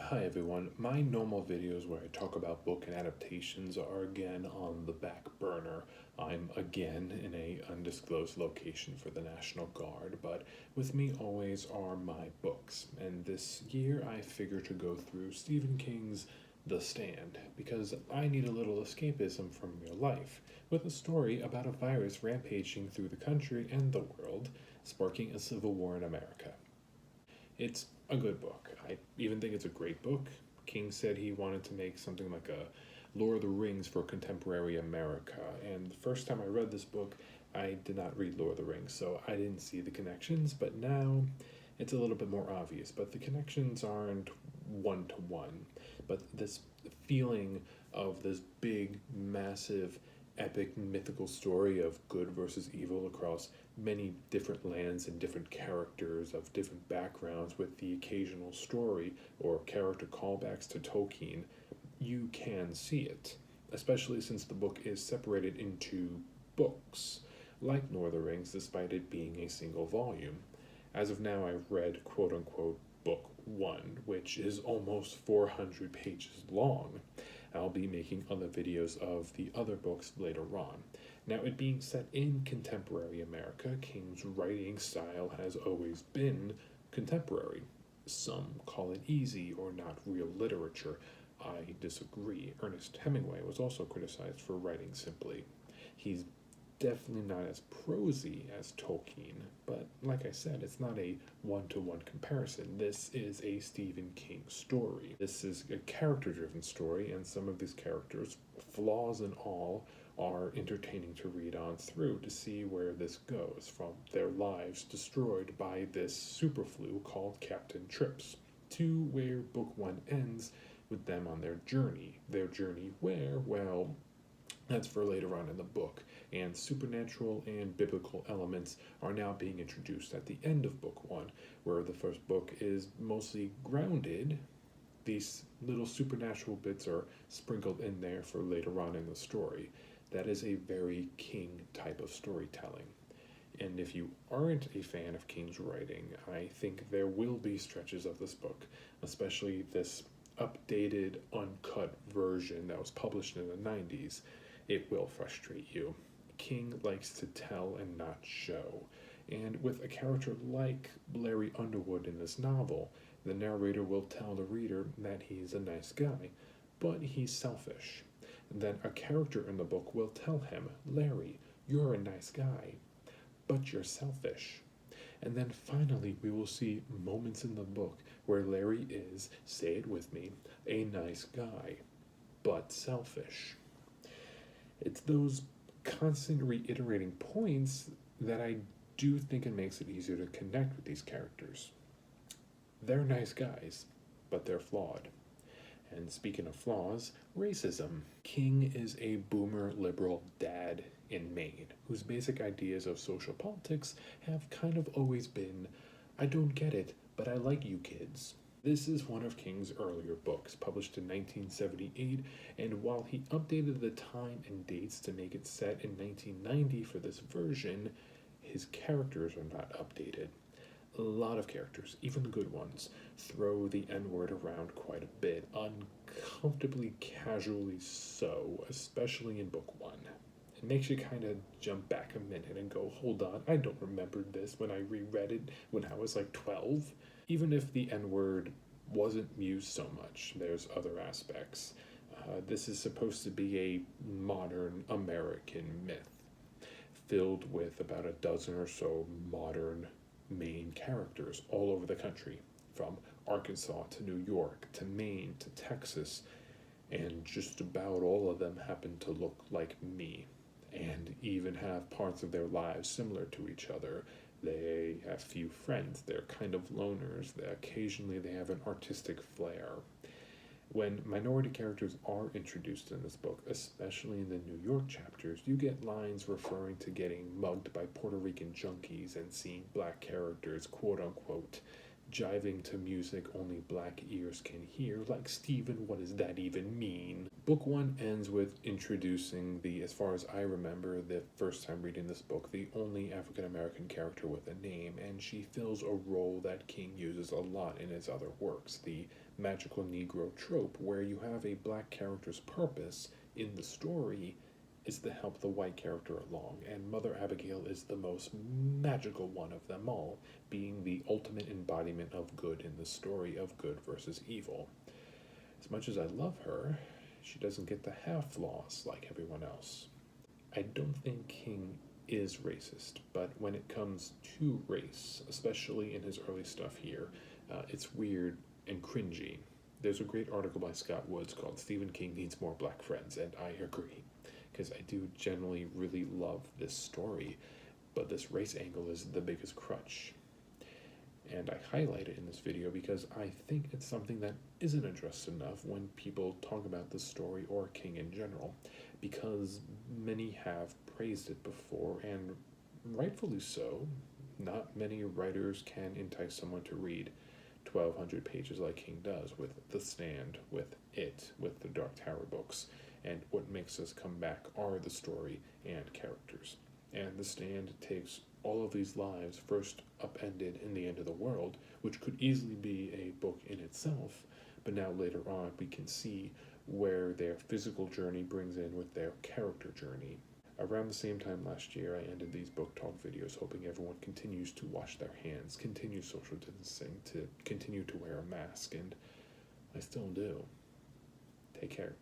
Hi everyone, my normal videos where I talk about book and adaptations are again on the back burner. I'm again in a undisclosed location for the National Guard, but with me always are my books. And this year I figure to go through Stephen King's The Stand, because I need a little escapism from real life, with a story about a virus rampaging through the country and the world, sparking a civil war in America. It's a good book. I even think it's a great book. King said he wanted to make something like a Lord of the Rings for contemporary America. And the first time I read this book, I did not read Lord of the Rings, so I didn't see the connections, but now it's a little bit more obvious. But the connections aren't one to one. But this feeling of this big, massive, epic, mythical story of good versus evil across many different lands and different characters of different backgrounds with the occasional story or character callbacks to Tolkien, you can see it, especially since the book is separated into books, like Lord of the Rings, despite it being a single volume. As of now, I've read quote unquote book one, which is almost 400 pages long. I'll be making other videos of the other books later on. Now, it being set in contemporary America, King's writing style has always been contemporary. Some call it easy or not real literature. I disagree. Ernest Hemingway was also criticized for writing simply. He's definitely not as prosy as Tolkien, but like I said, it's not a one-to-one comparison. This is a Stephen King story. This is a character-driven story, and some of these characters, flaws and all, are entertaining to read on through to see where this goes, from their lives destroyed by this superflu called Captain Trips, to where book one ends with them on their journey. Their journey where, well, that's for later on in the book, and supernatural and biblical elements are now being introduced at the end of book one, where the first book is mostly grounded. These little supernatural bits are sprinkled in there for later on in the story. That is a very King type of storytelling. And if you aren't a fan of King's writing, I think there will be stretches of this book, especially this updated, uncut version that was published in the 90s. It will frustrate you. King likes to tell and not show. And with a character like Larry Underwood in this novel, the narrator will tell the reader that he's a nice guy, but he's selfish. And then a character in the book will tell him, Larry, you're a nice guy, but you're selfish. And then finally, we will see moments in the book where Larry is, say it with me, a nice guy, but selfish. It's those constant reiterating points that I do think it makes it easier to connect with these characters. They're nice guys, but they're flawed. And speaking of flaws, racism. King is a boomer liberal dad in Maine, whose basic ideas of social politics have kind of always been, I don't get it, but I like you kids. This is one of King's earlier books, published in 1978, and while he updated the time and dates to make it set in 1990 for this version, his characters are not updated. A lot of characters, even the good ones, throw the N-word around quite a bit, uncomfortably casually so, especially in book one. It makes you kind of jump back a minute and go, hold on, I don't remember this when I reread it when I was like 12. Even if the N-word wasn't used so much, there's other aspects. This is supposed to be a modern American myth, filled with about a dozen or so modern main characters all over the country, from Arkansas to New York to Maine to Texas, and just about all of them happen to look like me, and even have parts of their lives similar to each other. They have few friends, they're kind of loners, occasionally they have an artistic flair. When minority characters are introduced in this book, especially in the New York chapters, you get lines referring to getting mugged by Puerto Rican junkies and seeing black characters, quote unquote, jiving to music only black ears can hear, like Stephen, what does that even mean? Book one ends with introducing as far as I remember, the first time reading this book, the only African American character with a name, and she fills a role that King uses a lot in his other works, the magical Negro trope, where you have a black character's purpose in the story is to help the white character along, and Mother Abigail is the most magical one of them all, being the ultimate embodiment of good in the story of good versus evil. As much as I love her, she doesn't get to have flaws like everyone else. I don't think King is racist, but when it comes to race, especially in his early stuff here, it's weird and cringy. There's a great article by Scott Woods called Stephen King Needs More Black Friends, and I agree, because I do generally really love this story, but this race angle is the biggest crutch. And I highlight it in this video because I think it's something that isn't addressed enough when people talk about this story or King in general, because many have praised it before, and rightfully so. Not many writers can entice someone to read 1,200 pages like King does with The Stand, with It, with the Dark Tower books, and what makes us come back are the story and characters. And The Stand takes all of these lives first upended in the end of the world, which could easily be a book in itself, but now later on we can see where their physical journey brings in with their character journey. Around the same time last year, I ended these book talk videos hoping everyone continues to wash their hands, continue social distancing, to continue to wear a mask, and I still do. Take care.